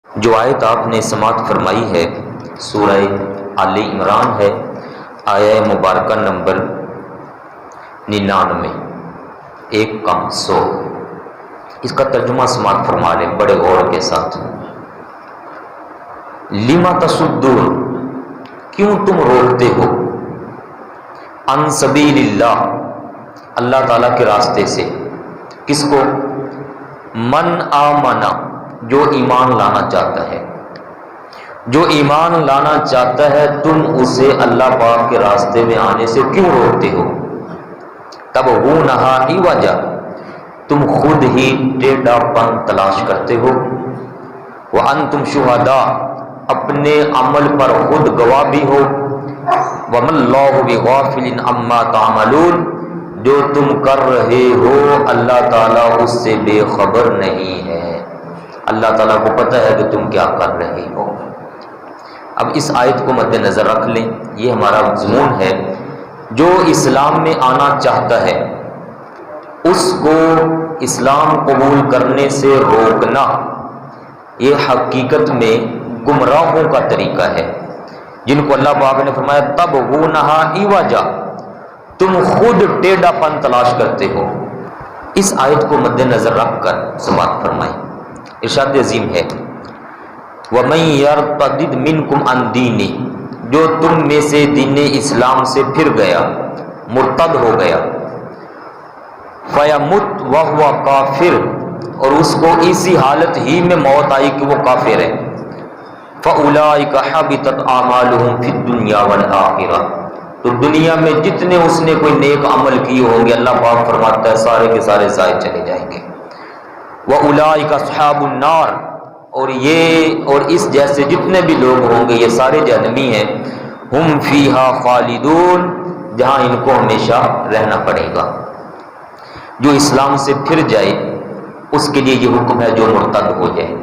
جو آیت آپ نے سماعت فرمائی ہے سورہ آل عمران ہے، آیہ مبارکہ نمبر 99، 1 اس کا ترجمہ سماعت فرما لیں بڑے غور کے ساتھ۔ لما تصدون، کیوں تم روکتے ہو، عن سبیل اللہ، اللہ تعالیٰ کے راستے سے، کس کو؟ من آمنا، جو ایمان لانا چاہتا ہے، جو ایمان لانا چاہتا ہے تم اسے اللہ پاک کے راستے میں آنے سے کیوں روکتے ہو؟ تب وہ نہا وجہ، تم خود ہی ٹیڑھا پن تلاش کرتے ہو، وانتم شہداء، اپنے عمل پر خود گواہ بھی ہو، وما اللہ بغافل عما تعملون، جو تم کر رہے ہو اللہ تعالیٰ اس سے بے خبر نہیں ہے، اللہ تعالیٰ کو پتہ ہے کہ تم کیا کر رہے ہو۔ اب اس آیت کو مد نظر رکھ لیں، یہ ہمارا مضمون ہے۔ جو اسلام میں آنا چاہتا ہے اس کو اسلام قبول کرنے سے روکنا، یہ حقیقت میں گمراہوں کا طریقہ ہے، جن کو اللہ پاک نے فرمایا تب وہ نہا وجہ، تم خود ٹیڑھا پن تلاش کرتے ہو۔ اس آیت کو مد نظر رکھ کر سماعت فرمائیں۔ ارشاد عظیم ہے وَمَن يَرْتَدِدْ مِنْكُمْ عَنْ دِينِهِ، جو تم میں سے دین اسلام سے پھر گیا، مرتد ہو گیا، فَيَمُتْ وَهُوَ کافر، اور اس کو اسی حالت ہی میں موت آئی کہ وہ کافر ہے، فَأُولَٰئِكَ حَبِطَتْ أَعْمَالُهُمْ فِي الدُّنْيَا وَالْآخِرَةِ، تو دنیا میں جتنے اس نے کوئی نیک عمل کیے ہوں گے اللہ پاک فرماتا ہے سارے کے سارے ضائع چلے جائیں گے۔ وَأُولَٰئِكَ أَصْحَابُ النَّارِ، اور اس جیسے جتنے بھی لوگ ہوں گے یہ سارے جہنمی ہیں، ہم فیہا خالدون، جہاں ان کو ہمیشہ رہنا پڑے گا۔ جو اسلام سے پھر جائے اس کے لیے یہ حکم ہے جو مرتد ہو جائے۔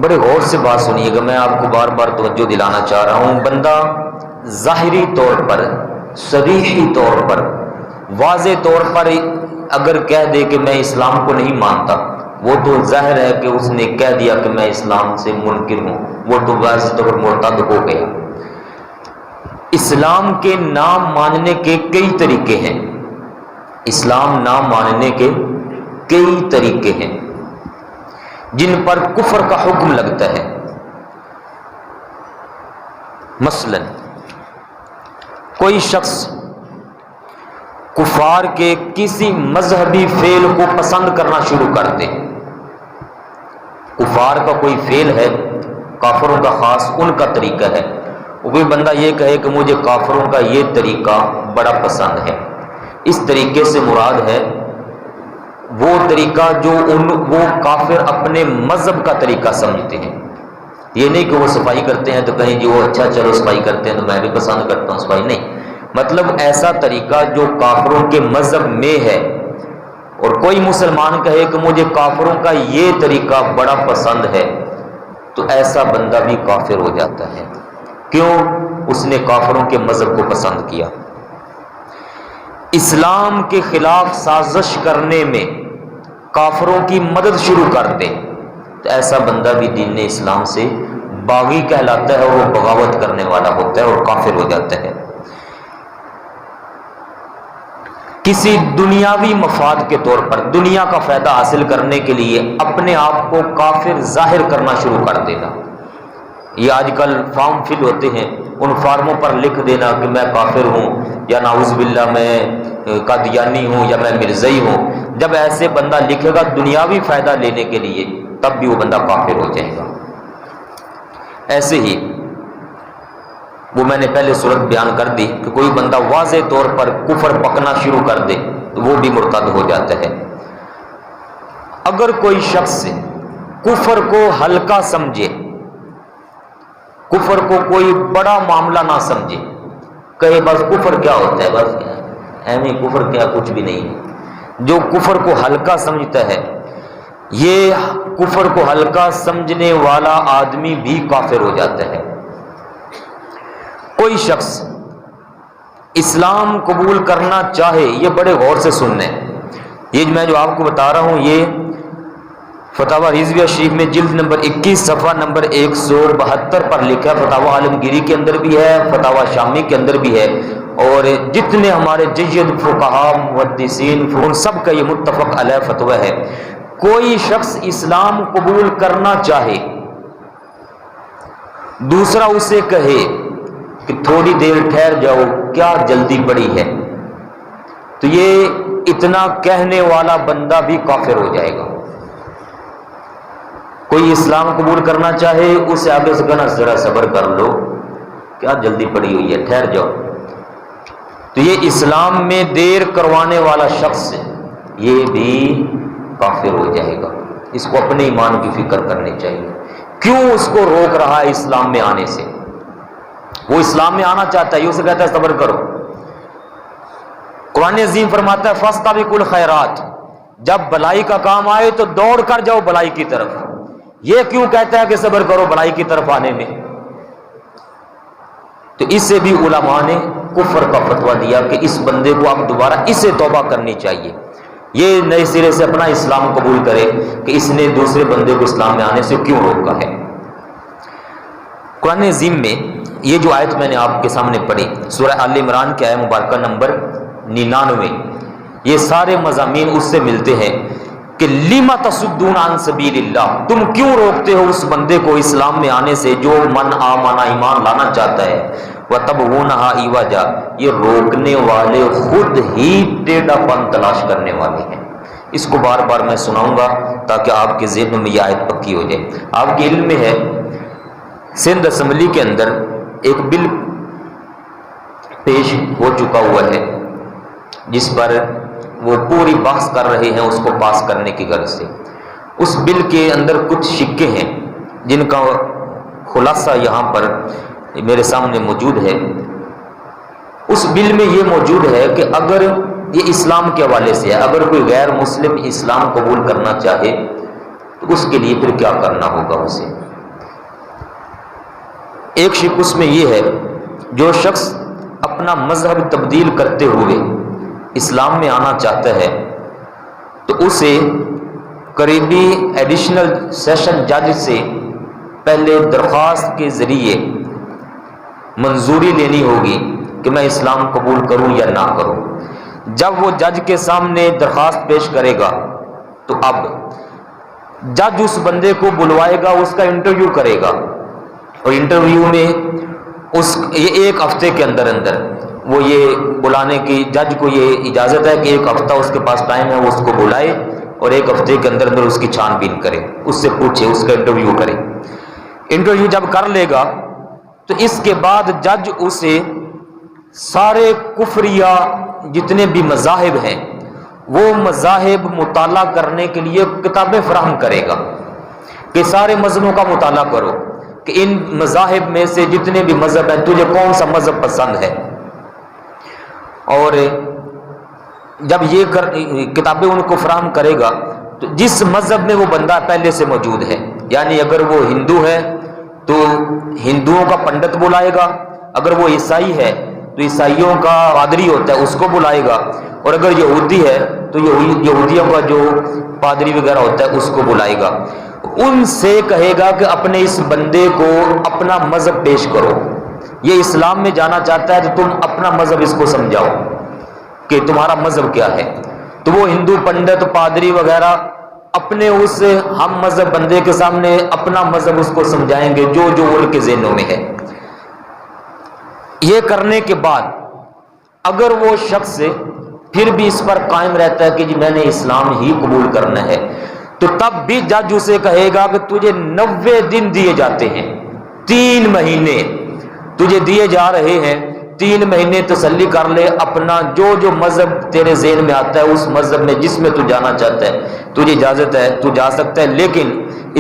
بڑے غور سے بات سنیے گا، میں آپ کو بار بار توجہ دلانا چاہ رہا ہوں۔ بندہ ظاہری طور پر، صریحی طور پر، واضح طور پر اگر کہہ دے کہ میں اسلام کو نہیں مانتا، وہ تو ظاہر ہے کہ اس نے کہہ دیا کہ میں اسلام سے منکر ہوں، وہ تو واضح طور پر مرتد ہو گیا۔ اسلام کے نام ماننے کے کئی طریقے ہیں، اسلام نام ماننے کے کئی طریقے ہیں جن پر کفر کا حکم لگتا ہے۔ مثلا کوئی شخص کفار کے کسی مذہبی فعل کو پسند کرنا شروع کر دے، کفار کا کوئی فعل ہے، کافروں کا خاص ان کا طریقہ ہے، کوئی بندہ یہ کہے کہ مجھے کافروں کا یہ طریقہ بڑا پسند ہے، اس طریقے سے مراد ہے وہ طریقہ جو وہ کافر اپنے مذہب کا طریقہ سمجھتے ہیں۔ یہ نہیں کہ وہ صفائی کرتے ہیں تو کہیں جی وہ اچھا چلو صفائی کرتے ہیں تو میں بھی پسند کرتا ہوں صفائی، نہیں، مطلب ایسا طریقہ جو کافروں کے مذہب میں ہے۔ اور کوئی مسلمان کہے کہ مجھے کافروں کا یہ طریقہ بڑا پسند ہے تو ایسا بندہ بھی کافر ہو جاتا ہے۔ کیوں؟ اس نے کافروں کے مذہب کو پسند کیا۔ اسلام کے خلاف سازش کرنے میں کافروں کی مدد شروع کر دے تو ایسا بندہ بھی دین اسلام سے باغی کہلاتا ہے، اور وہ بغاوت کرنے والا ہوتا ہے اور کافر ہو جاتا ہے۔ کسی دنیاوی مفاد کے طور پر، دنیا کا فائدہ حاصل کرنے کے لیے اپنے آپ کو کافر ظاہر کرنا شروع کر دینا۔ یہ آج کل فارم فل ہوتے ہیں، ان فارموں پر لکھ دینا کہ میں کافر ہوں، یا نعوذ باللہ میں قادیانی ہوں، یا میں مرزائی ہوں۔ جب ایسے بندہ لکھے گا دنیاوی فائدہ لینے کے لیے تب بھی وہ بندہ کافر ہو جائے گا۔ ایسے ہی وہ میں نے پہلے صورت بیان کر دی کہ کوئی بندہ واضح طور پر کفر پکنا شروع کر دے تو وہ بھی مرتد ہو جاتا ہے۔ اگر کوئی شخص کفر کو ہلکا سمجھے، کفر کو کوئی بڑا معاملہ نہ سمجھے، کہے بس کفر کیا ہوتا ہے، بس ایویں کفر کیا، کچھ بھی نہیں ہے، جو کفر کو ہلکا سمجھتا ہے، یہ کفر کو ہلکا سمجھنے والا آدمی بھی کافر ہو جاتا ہے۔ کوئی شخص اسلام قبول کرنا چاہے، یہ بڑے غور سے سننے، یہ میں جو آپ کو بتا رہا ہوں یہ فتاوی رضویہ شریف میں جلد نمبر 21 صفحہ نمبر 172 پر لکھا ہے، فتاوی عالمگیری کے اندر بھی ہے، فتاوی شامی کے اندر بھی ہے، اور جتنے ہمارے جید فقہا محدثین ان سب کا یہ متفق علیہ فتویٰ ہے، کوئی شخص اسلام قبول کرنا چاہے، دوسرا اسے کہے کہ تھوڑی دیر ٹھہر جاؤ، کیا جلدی پڑی ہے، تو یہ اتنا کہنے والا بندہ بھی کافر ہو جائے گا۔ کوئی اسلام قبول کرنا چاہے، اسے آگے سے کہنا ذرا صبر کر لو، کیا جلدی پڑی ہوئی ہے، ٹھہر جاؤ، تو یہ اسلام میں دیر کروانے والا شخص یہ بھی کافر ہو جائے گا۔ اس کو اپنے ایمان کی فکر کرنی چاہیے، کیوں اس کو روک رہا ہے اسلام میں آنے سے؟ وہ اسلام میں آنا چاہتا ہے، یہ اسے کہتا ہے صبر کرو۔ قرآن عظیم فرماتا ہے فاستبقوا الخیرات، جب بلائی کا کام آئے تو دوڑ کر جاؤ بلائی کی طرف۔ یہ کیوں کہتا ہے کہ صبر کرو بلائی کی طرف آنے میں؟ تو اس سے بھی علماء نے کفر کا فتویٰ دیا کہ اس بندے کو اب دوبارہ اسے توبہ کرنی چاہیے، یہ نئے سرے سے اپنا اسلام قبول کرے کہ اس نے دوسرے بندے کو اسلام میں آنے سے کیوں روکا ہے۔ قرآن عظیم میں یہ جو آیت میں نے آپ کے سامنے پڑھی سورہ آل عمران کی آیت مبارکہ نمبر 99، یہ سارے مضامین اس سے ملتے ہیں کہ لِمَ تَصُدُّونَ عَن سَبِيلِ اللَّهِ، تم کیوں روکتے ہو اس بندے کو اسلام میں آنے سے جو من آمن ایمان لانا چاہتا ہے، وَتَبْغُونَهَا عِوَجًا، یہ روکنے والے خود ہی ٹیڑھا پن تلاش کرنے والے ہیں۔ اس کو بار بار میں سناؤں گا تاکہ آپ کے ذہن میں یہ آیت پکی ہو جائے۔ آپ کے علم میں ہے سندھ اسمبلی کے اندر ایک بل پیش ہو چکا ہوا ہے جس پر وہ پوری بحث کر رہے ہیں اس کو پاس کرنے کی غرض سے۔ اس بل کے اندر کچھ شکے ہیں جن کا خلاصہ یہاں پر میرے سامنے موجود ہے۔ اس بل میں یہ موجود ہے کہ اگر یہ اسلام کے حوالے سے ہے، اگر کوئی غیر مسلم اسلام قبول کرنا چاہے تو اس کے لیے پھر کیا کرنا ہوگا اسے۔ ایک شک اس میں یہ ہے جو شخص اپنا مذہب تبدیل کرتے ہوئے اسلام میں آنا چاہتا ہے تو اسے قریبی ایڈیشنل سیشن جج سے پہلے درخواست کے ذریعے منظوری لینی ہوگی کہ میں اسلام قبول کروں یا نہ کروں۔ جب وہ جج کے سامنے درخواست پیش کرے گا تو اب جج اس بندے کو بلوائے گا، اس کا انٹرویو کرے گا، اور انٹرویو میں یہ ایک ہفتے کے اندر وہ یہ بلانے کی جج کو یہ اجازت ہے کہ ایک ہفتہ اس کے پاس ٹائم ہے، وہ اس کو بلائے اور ایک ہفتے کے اندر اس کی چھان بین کرے، اس سے پوچھے، اس کا انٹرویو کرے۔ انٹرویو جب کر لے گا تو اس کے بعد جج اسے سارے کفریہ جتنے بھی مذاہب ہیں وہ مذاہب مطالعہ کرنے کے لیے کتابیں فراہم کرے گا کہ سارے مذہبوں کا مطالعہ کرو کہ ان مذاہب میں سے جتنے بھی مذہب ہیں تجھے کون سا مذہب پسند ہے۔ اور جب یہ کتابیں ان کو فراہم کرے گا تو جس مذہب میں وہ بندہ پہلے سے موجود ہے، یعنی اگر وہ ہندو ہے تو ہندوؤں کا پنڈت بلائے گا، اگر وہ عیسائی ہے تو عیسائیوں کا پادری ہوتا ہے اس کو بلائے گا، اور اگر یہودی ہے تو یہودیوں کا جو پادری وغیرہ ہوتا ہے اس کو بلائے گا۔ ان سے کہے گا کہ اپنے اس بندے کو اپنا مذہب پیش کرو، یہ اسلام میں جانا چاہتا ہے تو تم اپنا مذہب اس کو سمجھاؤ کہ تمہارا مذہب کیا ہے۔ تو وہ ہندو پنڈت پادری وغیرہ اپنے اس ہم مذہب بندے کے سامنے اپنا مذہب اس کو سمجھائیں گے جو جو ان کے ذہنوں میں ہے۔ یہ کرنے کے بعد اگر وہ شخص پھر بھی اس پر قائم رہتا ہے کہ جی میں نے اسلام ہی قبول کرنا ہے، تو تب بھی جج اسے کہے گا کہ تجھے 90 دن دیے جاتے ہیں، 3 مہینے تجھے دیے جا رہے ہیں، 3 مہینے تسلی کر لے، اپنا جو جو مذہب تیرے ذہن میں آتا ہے اس مذہب میں جس میں تو جانا چاہتا ہے تجھے اجازت ہے، تو جا سکتا ہے، لیکن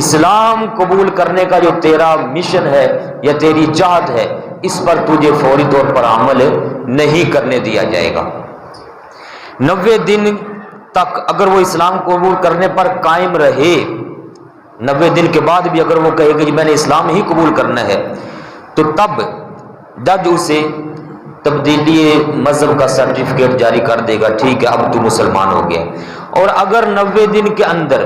اسلام قبول کرنے کا جو تیرا مشن ہے یا تیری چاہت ہے اس پر تجھے فوری طور پر عمل نہیں کرنے دیا جائے گا۔ 90 دن تک اگر وہ اسلام قبول کرنے پر قائم رہے، 90 دن کے بعد بھی اگر وہ کہے کہ میں نے اسلام ہی قبول کرنا ہے، تو تب جج اسے تبدیلی مذہب کا سرٹیفکیٹ جاری کر دے گا، ٹھیک ہے اب تو مسلمان ہو گیا۔ اور اگر 90 دن کے اندر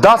10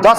10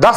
10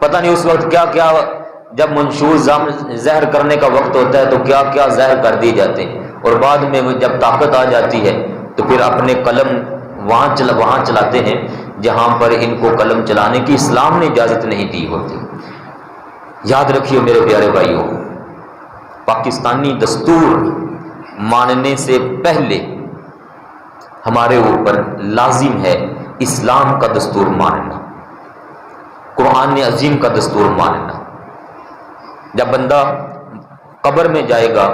پتہ نہیں اس وقت کیا کیا، جب منشور زہر کرنے کا وقت ہوتا ہے تو کیا کیا زہر کر دیے جاتے ہیں، اور بعد میں جب طاقت آ جاتی ہے تو پھر اپنے قلم وہاں چلاتے ہیں جہاں پر ان کو قلم چلانے کی اسلام نے اجازت نہیں دی ہوتی۔ یاد رکھیے میرے پیارے بھائیوں، پاکستانی دستور ماننے سے پہلے ہمارے اوپر لازم ہے اسلام کا دستور ماننا، قرآن عظیم کا دستور ماننا۔ جب بندہ قبر میں جائے گا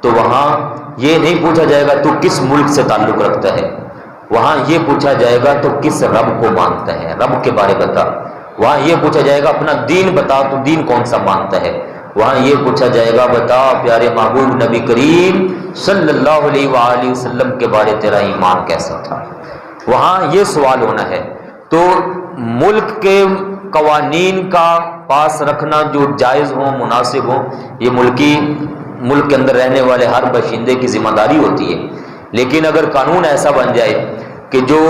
تو وہاں یہ نہیں پوچھا جائے گا تو کس ملک سے تعلق رکھتا ہے، وہاں یہ پوچھا جائے گا تو کس رب کو مانتا ہے، رب کے بارے بتا۔ وہاں یہ پوچھا جائے گا اپنا دین بتا، تو دین کون سا مانتا ہے۔ وہاں یہ پوچھا جائے گا بتا پیارے محبوب نبی کریم صلی اللہ علیہ وآلہ وسلم کے بارے تیرا ایمان کیسا تھا۔ وہاں یہ سوال ہونا ہے۔ تو ملک کے قوانین کا پاس رکھنا جو جائز ہوں، مناسب ہوں، یہ ملک کے اندر رہنے والے ہر باشندے کی ذمہ داری ہوتی ہے۔ لیکن اگر قانون ایسا بن جائے کہ جو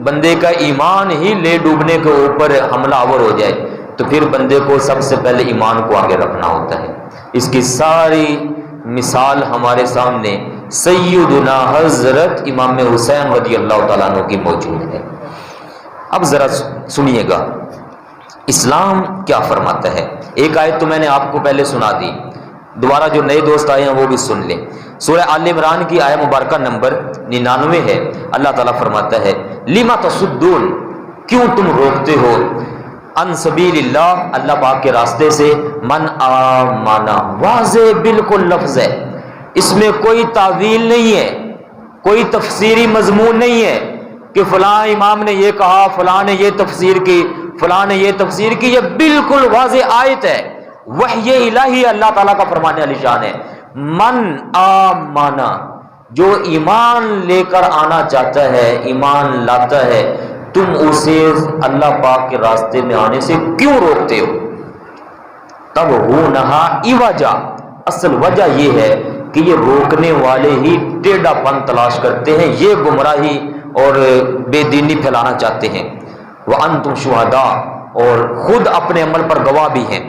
بندے کا ایمان ہی لے ڈوبنے کے اوپر حملہ آور ہو جائے تو پھر بندے کو سب سے پہلے ایمان کو آگے رکھنا ہوتا ہے۔ اس کی ساری مثال ہمارے سامنے سیدنا حضرت امام حسین رضی اللہ تعالیٰ عنہ کی موجود ہے۔ اب ذرا سنیے گا اسلام کیا فرماتا ہے۔ ایک آیت تو میں نے آپ کو پہلے سنا دی، دوبارہ جو نئے دوست آئے ہیں وہ بھی سن لیں۔ سورہ آل عمران کی آیت مبارکہ نمبر 99 ہے۔ اللہ تعالیٰ فرماتا ہے لما تصدون، کیوں تم روکتے ہو، ان سبیل اللہ، اللہ پاک کے راستے سے، من آمانا، واضح بالکل لفظ ہے، اس میں کوئی تعویل نہیں ہے، کوئی تفسیری مضمون نہیں ہے کہ فلاں امام نے یہ کہا، فلاں نے یہ تفسیر کی، فلاں نے یہ تفسیر کی۔ یہ بالکل واضح آیت ہے، وحی الہی اللہ تعالیٰ کا فرمانے علی شان ہے۔ من آمانا، جو ایمان لے کر آنا چاہتا ہے، ایمان لاتا ہے، تم اسے اللہ پاک کے راستے میں آنے سے کیوں روکتے ہو؟ تب ہو نہا ایواجا، اصل وجہ یہ ہے کہ یہ روکنے والے ہی ٹیڑھا پن تلاش کرتے ہیں، یہ گمراہی اور بے دینی پھیلانا چاہتے ہیں۔ وَأَنْتُمْ شُهَدَاء، اور خود اپنے عمل پر گواہ بھی ہیں۔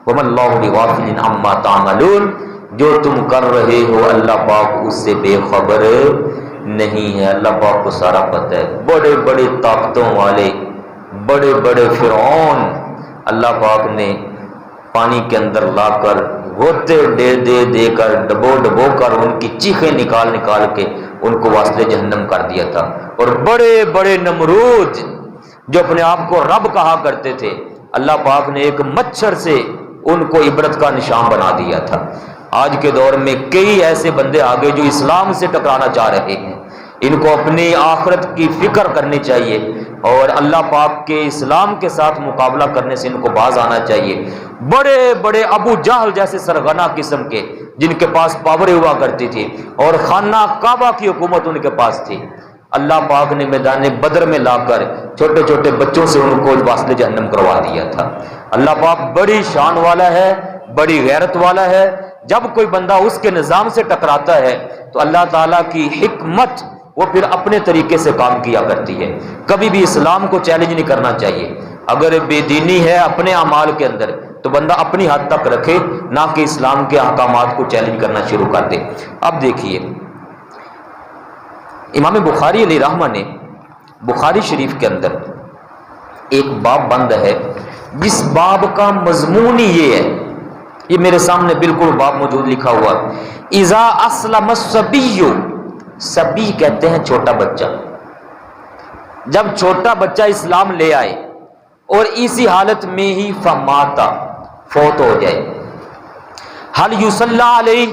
وَمَا اللَّهُ بِغَافِلٍ عَمَّا تَعْمَلُونَ، جو تم کر رہے ہو اللہ پاک اس سے بے خبر نہیں ہے، اللہ پاک کو سارا پتہ ہے۔ بڑے بڑے طاقتوں والے، بڑے بڑے فرعون اللہ پاک نے پانی کے اندر لا کر غوطے دے کر ڈبو کر ان کی چیخیں نکال کے ان کو واسطے جہنم کر دیا تھا۔ اور بڑے بڑے نمرود جو اپنے آپ کو رب کہا کرتے تھے، اللہ پاک نے ایک مچھر سے ان کو عبرت کا نشان بنا دیا تھا۔ آج کے دور میں کئی ایسے بندے آگے جو اسلام سے ٹکرانا چاہ رہے ہیں، ان کو اپنی آخرت کی فکر کرنی چاہیے اور اللہ پاک کے اسلام کے ساتھ مقابلہ کرنے سے ان کو باز آنا چاہیے۔ بڑے بڑے ابو جہل جیسے سرغنہ قسم کے جن کے پاس پاور ہوا کرتی تھی اور خانہ کعبہ کی حکومت ان کے پاس تھی، اللہ پاک نے میدان بدر میں لا کر چھوٹے چھوٹے بچوں سے ان کو واسطے جہنم کروا دیا تھا۔ اللہ پاک بڑی شان والا ہے، بڑی غیرت والا ہے۔ جب کوئی بندہ اس کے نظام سے ٹکراتا ہے تو اللہ تعالیٰ کی حکمت وہ پھر اپنے طریقے سے کام کیا کرتی ہے۔ کبھی بھی اسلام کو چیلنج نہیں کرنا چاہیے۔ اگر بے دینی ہے اپنے اعمال کے اندر تو بندہ اپنی حد تک رکھے، نہ کہ اسلام کے احکامات کو چیلنج کرنا شروع کر دے۔ اب دیکھیے امام بخاری علیہ رحمہ نے بخاری شریف کے اندر ایک باب بند ہے، جس باب کا مضمون ہی یہ ہے، یہ میرے سامنے بالکل باب موجود لکھا ہوا، اذا اسلم الصبی، صبی کہتے ہیں چھوٹا بچہ، جب چھوٹا بچہ اسلام لے آئے اور اسی حالت میں ہی فماتا، فوت ہو جائے، حل یصلی علیہ،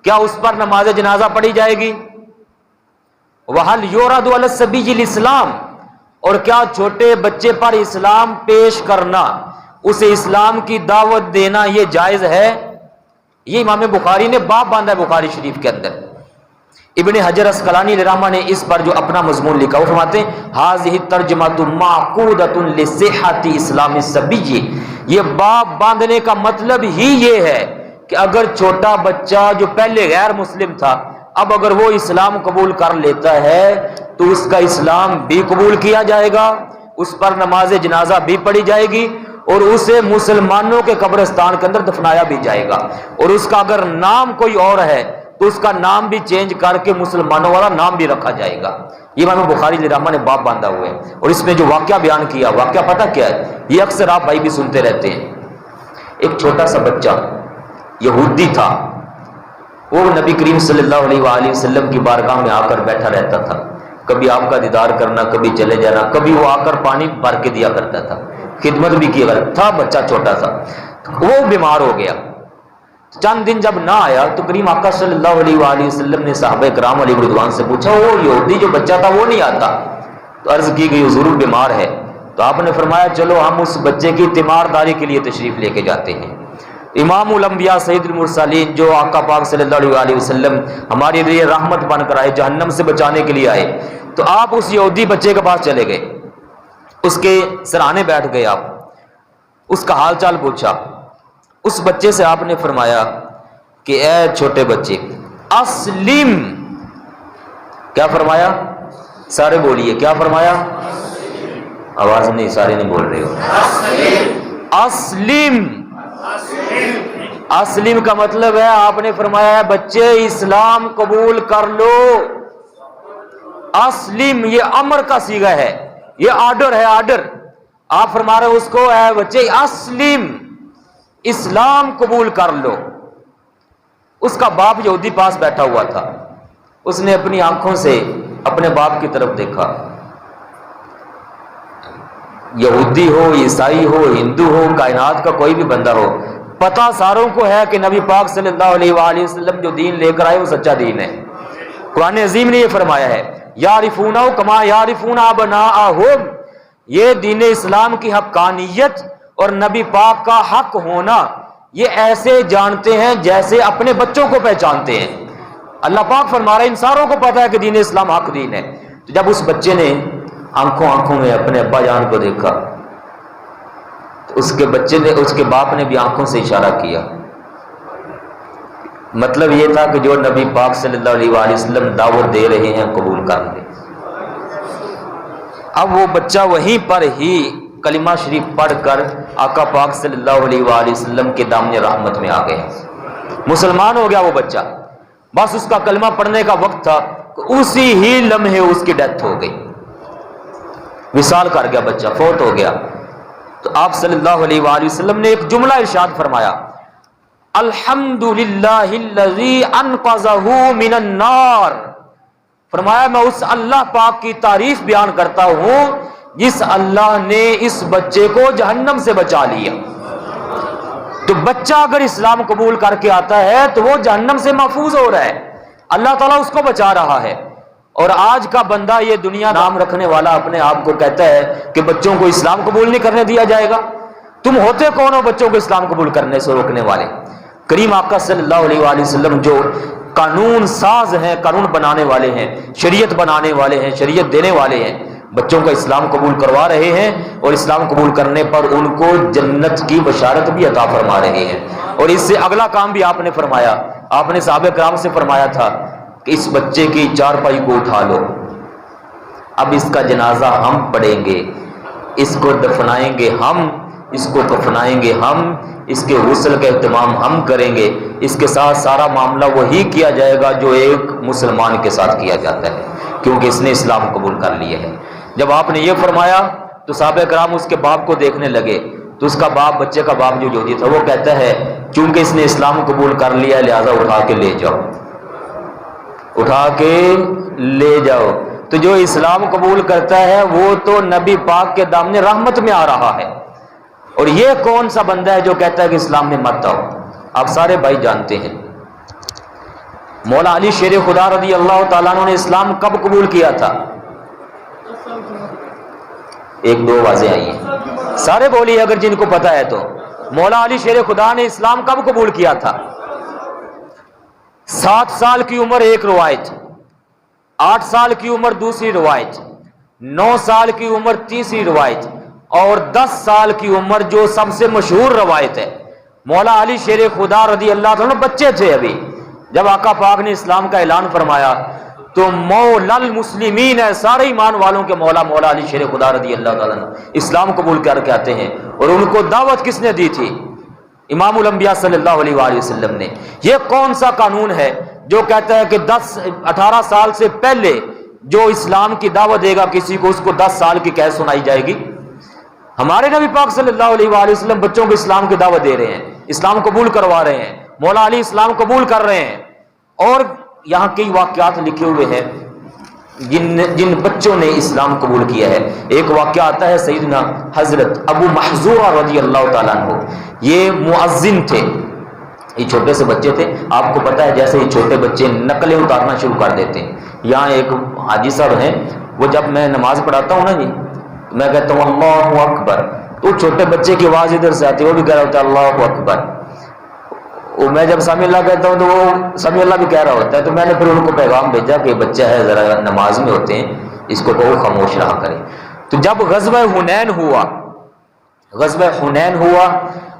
کیا اس پر نماز جنازہ پڑھی جائے گی؟ وحل یورد علی الصبی الاسلام، اور کیا چھوٹے بچے پر اسلام پیش کرنا، اسے اسلام کی دعوت دینا یہ جائز ہے؟ یہ امام بخاری نے باب باندھا ہے بخاری شریف کے اندر۔ ابن حجر اسقلانی علیہ رحمہ نے اس پر جو اپنا مضمون لکھا وہ فرماتے ہیں ھذہ ترجمۃ معقودۃ لصحۃ اسلام الصبی، یہ باب باندھنے کا مطلب ہی یہ ہے کہ اگر چھوٹا بچہ جو پہلے غیر مسلم تھا اب اگر وہ اسلام قبول کر لیتا ہے تو اس کا اسلام بھی قبول کیا جائے گا، اس پر نماز جنازہ بھی پڑھی جائے گی، اور اسے مسلمانوں کے قبرستان کے اندر دفنایا بھی جائے گا، اور اس کا اگر نام کوئی اور ہے تو اس کا نام بھی چینج کر کے مسلمانوں والا نام بھی رکھا جائے گا۔ یہ امام بخاری رحمہ نے باب باندھا ہوا ہے، اور اس میں جو واقعہ بیان کیا، واقعہ پتہ کیا ہے؟ یہ اکثر آپ بھائی بھی سنتے رہتے ہیں۔ ایک چھوٹا سا بچہ یہودی تھا، وہ نبی کریم صلی اللہ علیہ وآلہ وسلم کی بارگاہ میں آ کر بیٹھا رہتا تھا، کبھی آپ کا دیدار کرنا، کبھی چلے جانا، کبھی وہ آ کر پانی بھر کے دیا کرتا تھا، خدمت بھی کیا کرتا تھا، بچہ چھوٹا سا۔ وہ بیمار ہو گیا، چند دن جب نہ آیا تو کریم آقا صلی اللہ علیہ وآلہ وسلم نے صحابہ کرام علیہ رضوان سے پوچھا، وہ یہودی جو بچہ تھا وہ نہیں آتا؟ تو عرض کی گئی حضور بیمار ہے۔ تو آپ نے فرمایا چلو ہم اس بچے کی تیمارداری کے لیے تشریف لے کے جاتے ہیں۔ امام الانبیاء سید المرسلین جو آقا پاک صلی اللہ علیہ وآلہ وسلم ہمارے لیے رحمت بن کر آئے، جہنم سے بچانے کے لیے آئے، تو آپ اس یہودی بچے کے پاس چلے گئے، اس کے سرانے بیٹھ گئے، آپ اس کا حال چال پوچھا۔ اس بچے سے آپ نے فرمایا کہ اے چھوٹے بچے اسلم، کیا فرمایا؟ سارے بولیے، کیا فرمایا؟ آواز نہیں، سارے نہیں بول رہے ہو۔ اسلم، اسلم کا مطلب ہے آپ نے فرمایا ہے بچے اسلام قبول کر لو۔ اسلم یہ امر کا صیغہ ہے، یہ آرڈر ہے، آرڈر۔ آپ فرما رہے اس کو اے بچے اسلم، اسلام قبول کر لو۔ اس کا باپ یہودی پاس بیٹھا ہوا تھا، اس نے اپنی آنکھوں سے اپنے باپ کی طرف دیکھا۔ یہودی ہو، عیسائی ہو، ہندو ہو، کائنات کا کوئی بھی بندہ ہو، پتہ ساروں کو ہے کہ نبی پاک صلی اللہ علیہ وآلہ وسلم جو دین لے کر آئے وہ سچا دین ہے۔ قرآن عظیم نے یہ فرمایا ہے یعرفونہ کما یعرفون ابناءہم، یہ دین اسلام کی حقانیت اور نبی پاک کا حق ہونا یہ ایسے جانتے ہیں جیسے اپنے بچوں کو پہچانتے ہیں۔ اللہ پاک فرما رہے ہیں ان ساروں کو پتا ہے کہ دین اسلام حق دین ہے۔ تو جب اس بچے نے آنکھوں میں اپنے ابا جان کو دیکھا تو اس کے بچے نے، اس کے باپ نے بھی آنکھوں سے اشارہ کیا، مطلب یہ تھا کہ جو نبی پاک صلی اللہ علیہ وآلہ وسلم دعوت دے رہے ہیں قبول کر لیں۔ اب وہ بچہ وہیں پر ہی کلمہ شریف پڑھ کر آقا پاک صلی اللہ علیہ وآلہ وسلم کے دامن رحمت میں آ گیا، مسلمان ہو گیا وہ بچہ۔ بس اس کا کلمہ پڑھنے کا وقت تھا، اسی ہی لمحے اس کی ڈیتھ ہو گئی، وصال کر گیا بچہ، فوت ہو گیا۔ تو آپ صلی اللہ علیہ وآلہ وسلم نے ایک جملہ ارشاد فرمایا، الحمدللہ الذی انقذہ من النار، فرمایا میں اس اللہ پاک کی تعریف بیان کرتا ہوں جس اللہ نے اس بچے کو جہنم سے بچا لیا۔ تو بچہ اگر اسلام قبول کر کے آتا ہے تو وہ جہنم سے محفوظ ہو رہا ہے، اللہ تعالیٰ اس کو بچا رہا ہے۔ اور آج کا بندہ یہ دنیا نام رکھنے والا اپنے آپ کو کہتا ہے کہ بچوں کو اسلام قبول نہیں کرنے دیا جائے گا۔ تم ہوتے کون ہو بچوں کو اسلام قبول کرنے سے روکنے والے؟ کریم آقا صلی اللہ علیہ وآلہ وسلم جو قانون ساز ہیں، قانون بنانے والے ہیں، شریعت بنانے والے ہیں، شریعت دینے والے ہیں، بچوں کا اسلام قبول کروا رہے ہیں، اور اسلام قبول کرنے پر ان کو جنت کی بشارت بھی عطا فرما رہے ہیں۔ اور اس سے اگلا کام بھی آپ نے فرمایا، آپ نے صحابہ کرام سے فرمایا تھا کہ اس بچے کی چارپائی کو اٹھا لو، اب اس کا جنازہ ہم پڑھیں گے، اس کو دفنائیں گے ہم، اس کو کفنائیں گے ہم، اس کے غسل کا اہتمام ہم کریں گے، اس کے ساتھ سارا معاملہ وہی کیا جائے گا جو ایک مسلمان کے ساتھ کیا جاتا ہے، کیونکہ اس نے اسلام قبول کر لیا ہے۔ جب آپ نے یہ فرمایا تو صحابہ کرام اس کے باپ کو دیکھنے لگے، تو اس کا باپ، بچے کا باپ جو یہودی تھا، وہ کہتا ہے چونکہ اس نے اسلام قبول کر لیا ہے لہذا اٹھا کے لے جاؤ، اٹھا کے لے جاؤ۔ تو جو اسلام قبول کرتا ہے وہ تو نبی پاک کے دامن رحمت میں آ رہا ہے، اور یہ کون سا بندہ ہے جو کہتا ہے کہ اسلام میں مت آؤ؟ آپ سارے بھائی جانتے ہیں مولا علی شیر خدا رضی اللہ تعالیٰ عنہ نے اسلام کب قبول کیا تھا؟ ایک دو واضح آئی ہیں، سارے بولیے اگر جن کو پتا ہے تو۔ مولا علی شیر خدا نے اسلام کب قبول کیا تھا؟ 7 سال کی عمر ایک روایت، 8 سال کی عمر دوسری روایت، 9 سال کی عمر تیسری روایت، اور 10 سال کی عمر جو سب سے مشہور روایت ہے۔ مولا علی شیر خدا رضی اللہ عنہ بچے تھے ابھی جب آقا پاک نے اسلام کا اعلان فرمایا، تو مولا المسلمین ہے، سارے ایمان والوں کے مولا مولا علی شیر خدا رضی اللہ تعالیٰ عنہ اسلام قبول کر کے آتے ہیں۔ اور ان کو دعوت کس نے دی تھی؟ امام الانبیاء صلی اللہ علیہ وآلہ وسلم نے۔ یہ کون سا قانون ہے جو کہتا ہے کہ 18 سال سے پہلے جو اسلام کی دعوت دے گا کسی کو، اس کو 10 سال کی قید سنائی جائے گی؟ ہمارے نبی پاک صلی اللہ علیہ وآلہ وسلم بچوں کو اسلام کی دعوت دے رہے ہیں، اسلام قبول کروا رہے ہیں، مولا علی اسلام قبول کر رہے ہیں۔ اور یہاں کئی واقعات لکھے ہوئے ہیں جن بچوں نے اسلام قبول کیا ہے۔ ایک واقعہ آتا ہے سیدنا حضرت ابو محذورہ رضی اللہ تعالیٰ عنہ، یہ مؤذن تھے، یہ چھوٹے سے بچے تھے۔ آپ کو پتہ ہے جیسے یہ چھوٹے بچے نقلیں اتارنا شروع کر دیتے ہیں۔ یہاں ایک حاجی صاحب ہیں، وہ جب میں نماز پڑھاتا ہوں نا جی، میں کہتا ہوں اللہ اکبر، تو چھوٹے بچے کی آواز ادھر سے آتی ہے، وہ بھی کہہ رہا ہوتا ہے اللہ اکبر۔ میں جب سمی اللہ کہتا ہوں تو وہ سمی اللہ بھی کہہ رہا ہوتا ہے۔ تو میں نے پھر ان کو پیغام بھیجا کہ بچہ ہے ذرا نماز میں ہوتے ہیں، اس کو کہو خاموش رہا کرے۔ تو جب غزوہ حنین ہوا،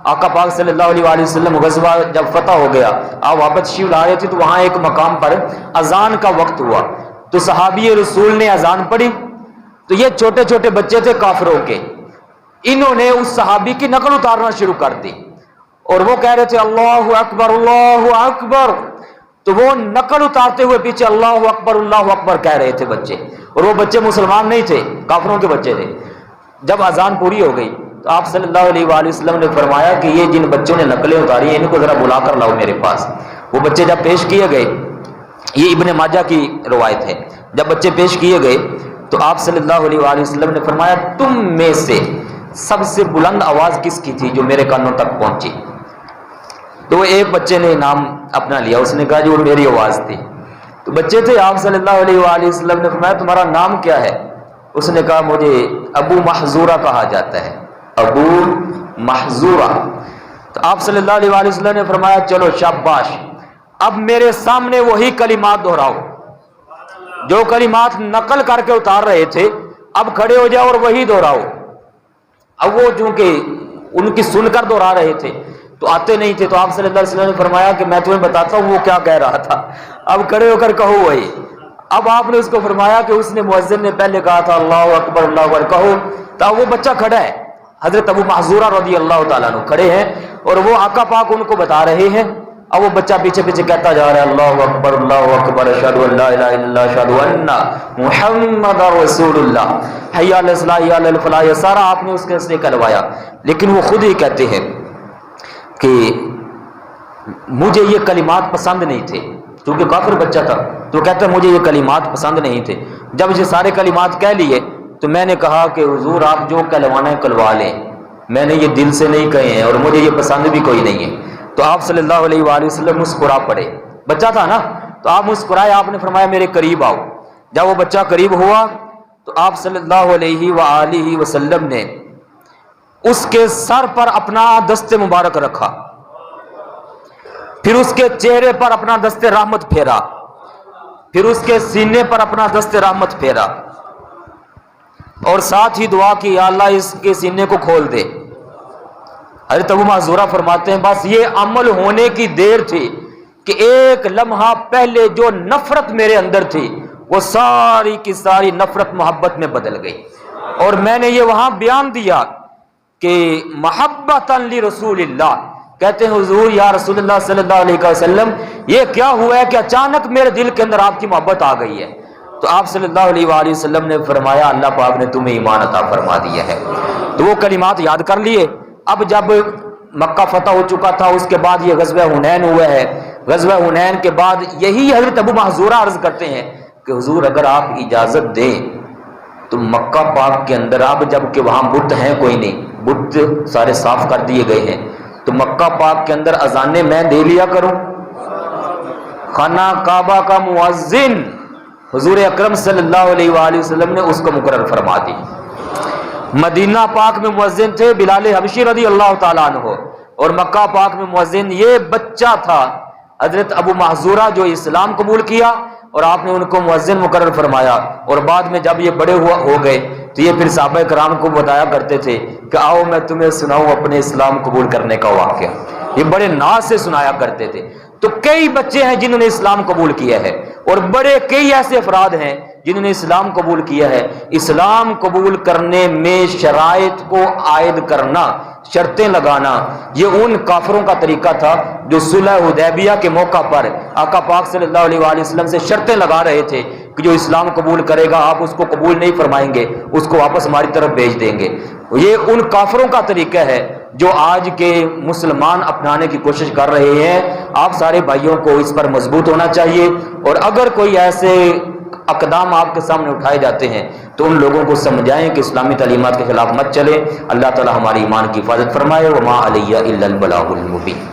آقا پاک صلی اللہ علیہ وآلہ وسلم غزوہ جب فتح ہو گیا، آپ واپس تشریف لا رہے تھے، تو وہاں ایک مقام پر اذان کا وقت ہوا، تو صحابی رسول نے اذان پڑھی۔ تو یہ چھوٹے چھوٹے بچے تھے کافروں کے، انہوں نے اس صحابی کی نقل اتارنا شروع کر دی، اور وہ کہہ رہے تھے اللہ اکبر اللہ اکبر، تو وہ نقل اتارتے ہوئے پیچھے اللہ اکبر کہہ رہے تھے بچے، اور وہ بچے مسلمان نہیں تھے، کافروں کے بچے تھے۔ جب اذان پوری ہو گئی تو آپ صلی اللہ علیہ وآلہ وسلم نے فرمایا کہ یہ جن بچوں نے نقلیں اتاری ہیں ان کو ذرا بلا کر لاؤ میرے پاس۔ وہ بچے جب پیش کیے گئے، یہ ابن ماجہ کی روایت ہے، جب بچے پیش کیے گئے تو آپ صلی اللہ علیہ وآلہ وسلم نے فرمایا تم میں سے سب سے بلند آواز کس کی تھی جو میرے کانوں تک پہنچی؟ تو وہ ایک بچے نے نام اپنا لیا، اس نے کہا جو میری آواز تھی۔ تو بچے تھے، آپ صلی اللہ علیہ وآلہ وسلم نے فرمایا تمہارا نام کیا ہے؟ اس نے کہا مجھے ابو محذورہ کہا جاتا ہے، ابو محذورہ۔ تو آپ صلی اللہ علیہ وآلہ وسلم نے فرمایا چلو شاباش، اب میرے سامنے وہی کلمات دہراؤ جو کلمات نقل کر کے اتار رہے تھے، اب کھڑے ہو جاؤ اور وہی دہراؤ۔ اب وہ چونکہ ان کی سن کر دہرا رہے تھے تو آتے نہیں تھے، تو آپ صلی اللہ علیہ وسلم نے فرمایا کہ میں تمہیں بتاتا ہوں وہ کیا کہہ رہا تھا، اب کھڑے ہو کر کہو وہی۔ اب آپ نے اس کو فرمایا کہ اس نے مؤذن نے پہلے کہا تھا اللہ اکبر کہو، تو وہ بچہ کھڑا ہے، حضرت ابو محذورہ رضی اللہ تعالیٰ عنہ کھڑے ہیں، اور وہ آقا پاک ان کو بتا رہے ہیں۔ اب وہ بچہ پیچھے پیچھے کہتا جا رہا ہے اللہ اکبر اشہد ان لا الہ الا اللہ اشہد ان محمد رسول اللہ حی علی الصلاۃ حی علی الفلاح، یہ سارا آپ نے اس کے سے کروایا۔ لیکن وہ خود ہی کہتے ہیں کہ مجھے یہ کلمات پسند نہیں تھے، کیونکہ کافر بچہ تھا، تو کہتا ہے مجھے یہ کلمات پسند نہیں تھے۔ جب یہ سارے کلمات کہہ لیے تو میں نے کہا کہ حضور آپ جو کہلوانا ہے کلوا لیں، میں نے یہ دل سے نہیں کہے ہیں اور مجھے یہ پسند بھی کوئی نہیں ہے۔ تو آپ صلی اللہ علیہ وآلہ وسلم مسکرا پڑے، بچہ تھا نا، تو آپ مسکرائے، آپ نے فرمایا میرے قریب آؤ۔ جب وہ بچہ قریب ہوا تو آپ صلی اللہ علیہ وآلہ وسلم نے اس کے سر پر اپنا دست مبارک رکھا، پھر اس کے چہرے پر اپنا دست رحمت پھیرا، پھر اس کے سینے پر اپنا دست رحمت پھیرا، اور ساتھ ہی دعا کی یا اللہ اس کے سینے کو کھول دے۔ حضرت ابو محذورہ فرماتے ہیں بس یہ عمل ہونے کی دیر تھی کہ ایک لمحہ پہلے جو نفرت میرے اندر تھی وہ ساری کی ساری نفرت محبت میں بدل گئی، اور میں نے یہ وہاں بیان دیا کہ محبتاً لرسول اللہ، کہتے ہیں حضور یا رسول اللہ صلی اللہ علیہ وسلم یہ کیا ہوا ہے کہ اچانک میرے دل کے اندر آپ کی محبت آ گئی ہے؟ تو آپ صلی اللہ علیہ وآلہ وسلم نے فرمایا اللہ پاک نے تمہیں ایمان عطا فرما دیا ہے۔ تو وہ کلمات یاد کر لیے۔ اب جب مکہ فتح ہو چکا تھا، اس کے بعد یہ غزوہ حنین ہوا ہے۔ غزوہ حنین کے بعد یہی حضرت ابو محذورہ عرض کرتے ہیں کہ حضور اگر آپ اجازت دیں تو مکہ پاک کے اندر اب جب کہ وہاں بت ہیں کوئی نہیں، بت سارے صاف کر دیے گئے ہیں، تو مکہ پاک کے اندر اذانیں میں دے لیا کروں۔ خانہ کعبہ کا مؤذن حضور اکرم صلی اللہ علیہ وآلہ وسلم نے اس کو مقرر فرما دی۔ مدینہ پاک میں مؤذن تھے بلال حبشی رضی اللہ تعالیٰ عنہ، اور مکہ پاک میں مؤذن یہ بچہ تھا حضرت ابو محذورہ جو اسلام قبول کیا، اور آپ نے ان کو مؤذن مقرر فرمایا۔ اور بعد میں جب یہ بڑے ہو گئے تو یہ پھر صحابہ کرام کو بتایا کرتے تھے کہ آؤ میں تمہیں سناؤں اپنے اسلام قبول کرنے کا واقعہ، یہ بڑے ناز سے سنایا کرتے تھے۔ تو کئی بچے ہیں جنہوں نے اسلام قبول کیا ہے، اور بڑے کئی ایسے افراد ہیں جنہوں نے اسلام قبول کیا ہے. اسلام قبول کرنے میں شرائط کو عائد کرنا، شرطیں لگانا، یہ ان کافروں کا طریقہ تھا جو صلح حدیبیہ کے موقع پر آقا پاک صلی اللہ علیہ وآلہ وسلم سے شرطیں لگا رہے تھے کہ جو اسلام قبول کرے گا آپ اس کو قبول نہیں فرمائیں گے، اس کو واپس ہماری طرف بھیج دیں گے. یہ ان کافروں کا طریقہ ہے جو آج کے مسلمان اپنانے کی کوشش کر رہے ہیں. آپ سارے بھائیوں کو اس پر مضبوط ہونا چاہیے، اور اگر کوئی ایسے اقدام آپ کے سامنے اٹھائے جاتے ہیں تو ان لوگوں کو سمجھائیں کہ اسلامی تعلیمات کے خلاف مت چلیں. اللہ تعالی ہماری ایمان کی حفاظت فرمائے. وما علیہ الا البلاغ المبین.